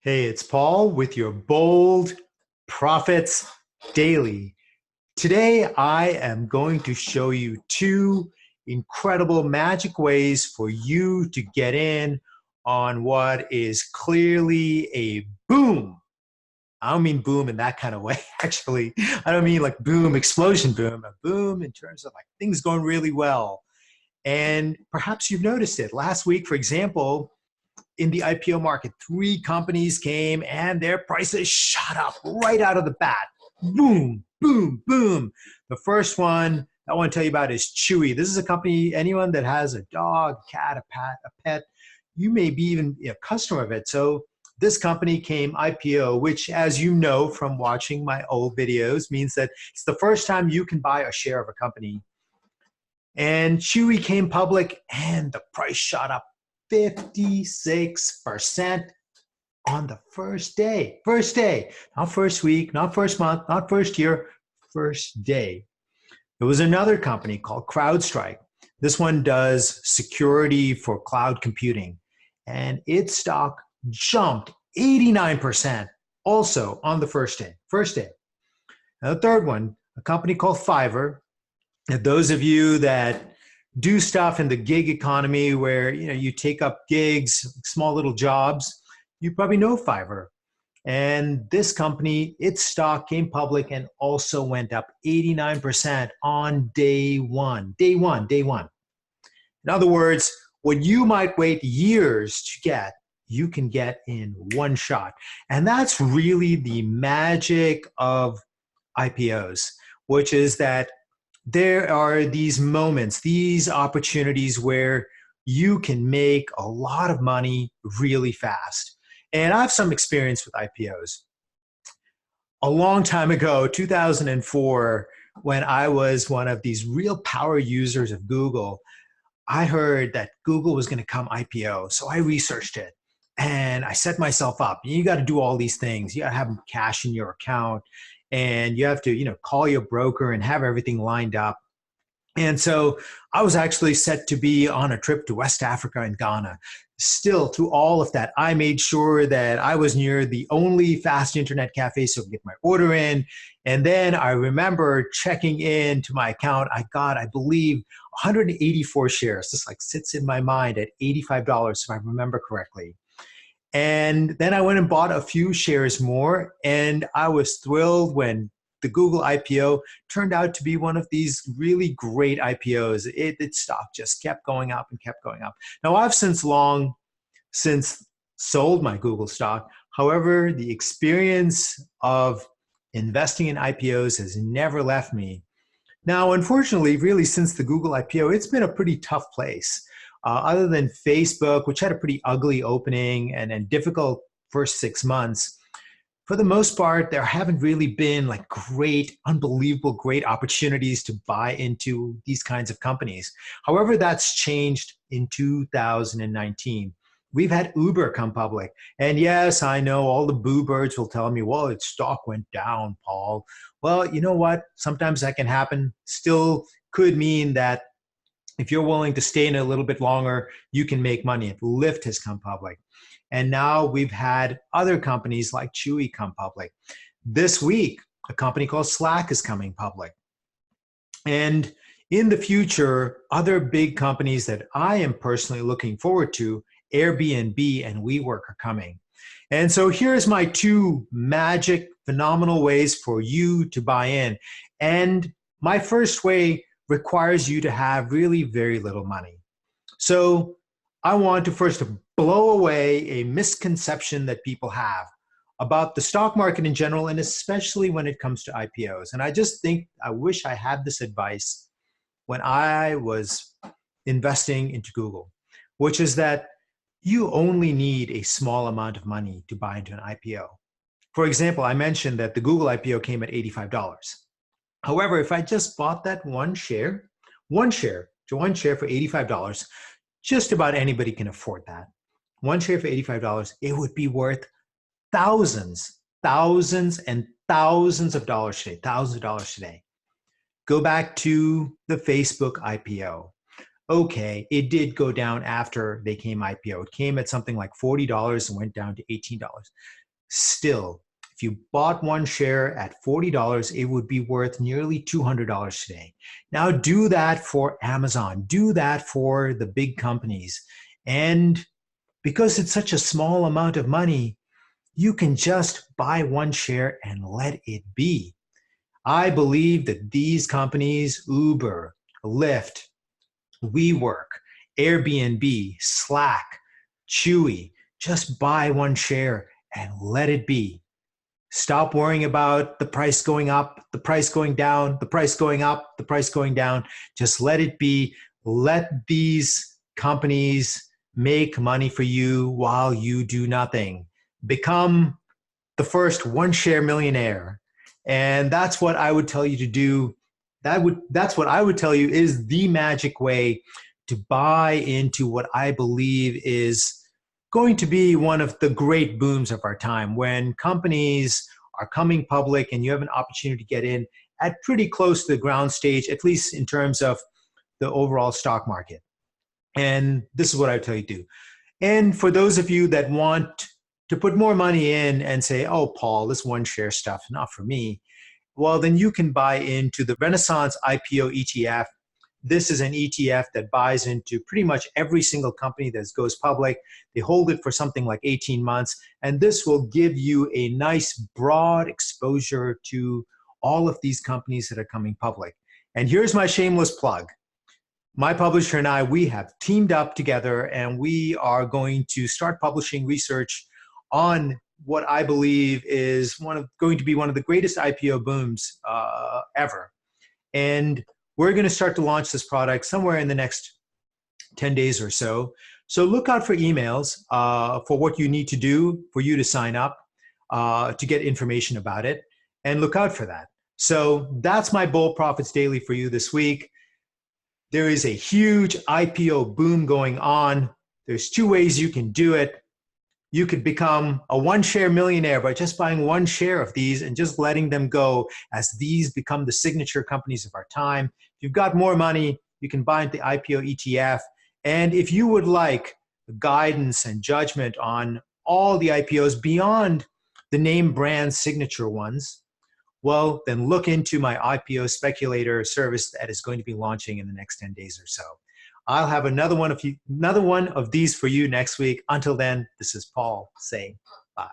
Hey, it's Paul with your Bold Profits Daily. Today, I am going to show you two incredible magic ways for you to get in on what is clearly a boom. I don't mean boom in that kind of way, actually. I don't mean like boom, explosion boom, a boom in terms of like things going really well. And perhaps you've noticed it. Last week, for example, in the IPO market, three companies came and their prices shot up right out of the bat. Boom, boom, boom. The first one I want to tell you about is Chewy. This is a company, anyone that has a dog, cat, a pet, you may be even a customer of it. So this company came IPO, which, as you know from watching my old videos, means that it's the first time you can buy a share of a company. And Chewy came public and the price shot up 56% on the first day. First day, not first week, not first month, not first year, first day. There was another company called CrowdStrike. This one does security for cloud computing, and its stock jumped 89% also on the first day. First day. Now, the third one, a company called Fiverr. And those of you that do stuff in the gig economy where you take up gigs, small little jobs, you probably know Fiverr. And this company, its stock came public and also went up 89% on day one. Day one, day one. In other words, what you might wait years to get, you can get in one shot. And that's really the magic of IPOs, which is that there are these moments, these opportunities where you can make a lot of money really fast. And I have some experience with IPOs. A long time ago, 2004, when I was one of these real power users of Google, I heard that Google was going to come IPO. So I researched it and I set myself up. You got to do all these things. You got to have cash in your account and you have to, call your broker and have everything lined up. And so I was actually set to be on a trip to West Africa and Ghana. Still, through all of that, I made sure that I was near the only fast internet cafe so I could get my order in. And then I remember checking in to my account. I got, I believe, 184 shares. This like sits in my mind at $85, if I remember correctly. And then I went and bought a few shares more, and I was thrilled when the Google IPO turned out to be one of these really great IPOs. Its stock just kept going up and kept going up. Now, I've since sold my Google stock. However, the experience of investing in IPOs has never left me. Now, unfortunately, really since the Google IPO, it's been a pretty tough place. Other than Facebook, which had a pretty ugly opening and difficult first 6 months, for the most part, there haven't really been like great, unbelievable, great opportunities to buy into these kinds of companies. However, that's changed in 2019. We've had Uber come public. And yes, I know all the boo birds will tell me, well, its stock went down, Paul. Well, you know what? Sometimes that can happen. Still could mean that if you're willing to stay in a little bit longer, you can make money. Lyft has come public. And now we've had other companies like Chewy come public. This week, a company called Slack is coming public. And in the future, other big companies that I am personally looking forward to, Airbnb and WeWork, are coming. And so here's my two magic, phenomenal ways for you to buy in. And my first way requires you to have really very little money. So I want to first blow away a misconception that people have about the stock market in general, and especially when it comes to IPOs. And I just think, I wish I had this advice when I was investing into Google, which is that you only need a small amount of money to buy into an IPO. For example, I mentioned that the Google IPO came at $85. However, if I just bought that one share for $85, just about anybody can afford that. One share for $85, it would be worth thousands and thousands of dollars today, thousands of dollars today. Go back to the Facebook IPO. Okay, it did go down after they came IPO. It came at something like $40 and went down to $18. Still, if you bought one share at $40, it would be worth nearly $200 today. Now do that for Amazon. Do that for the big companies. And because it's such a small amount of money, you can just buy one share and let it be. I believe that these companies, Uber, Lyft, WeWork, Airbnb, Slack, Chewy, just buy one share and let it be. Stop worrying about the price going up, the price going down, the price going up, the price going down. Just let it be. Let these companies make money for you while you do nothing. Become the first one share millionaire. And that's what I would tell you to do. That's what I would tell you is the magic way to buy into what I believe is going to be one of the great booms of our time, when companies are coming public and you have an opportunity to get in at pretty close to the ground stage, at least in terms of the overall stock market. And this is what I would tell you to do. And for those of you that want to put more money in and say, oh, Paul, this one share stuff, not for me, well, then you can buy into the Renaissance IPO ETF. This is an ETF that buys into pretty much every single company that goes public. They hold it for something like 18 months, and this will give you a nice broad exposure to all of these companies that are coming public. And here's my shameless plug. My publisher and I, we have teamed up together, and we are going to start publishing research on what I believe is going to be one of the greatest IPO booms ever. And we're going to start to launch this product somewhere in the next 10 days or so. So look out for emails for what you need to do for you to sign up to get information about it, and look out for that. So that's my Bold Profits Daily for you this week. There is a huge IPO boom going on. There's two ways you can do it. You could become a one-share millionaire by just buying one share of these and just letting them go as these become the signature companies of our time. If you've got more money, you can buy into the IPO ETF. And if you would like guidance and judgment on all the IPOs beyond the name brand signature ones, well, then look into my IPO speculator service that is going to be launching in the next 10 days or so. I'll have another one of these for you next week. Until then, this is Paul saying bye.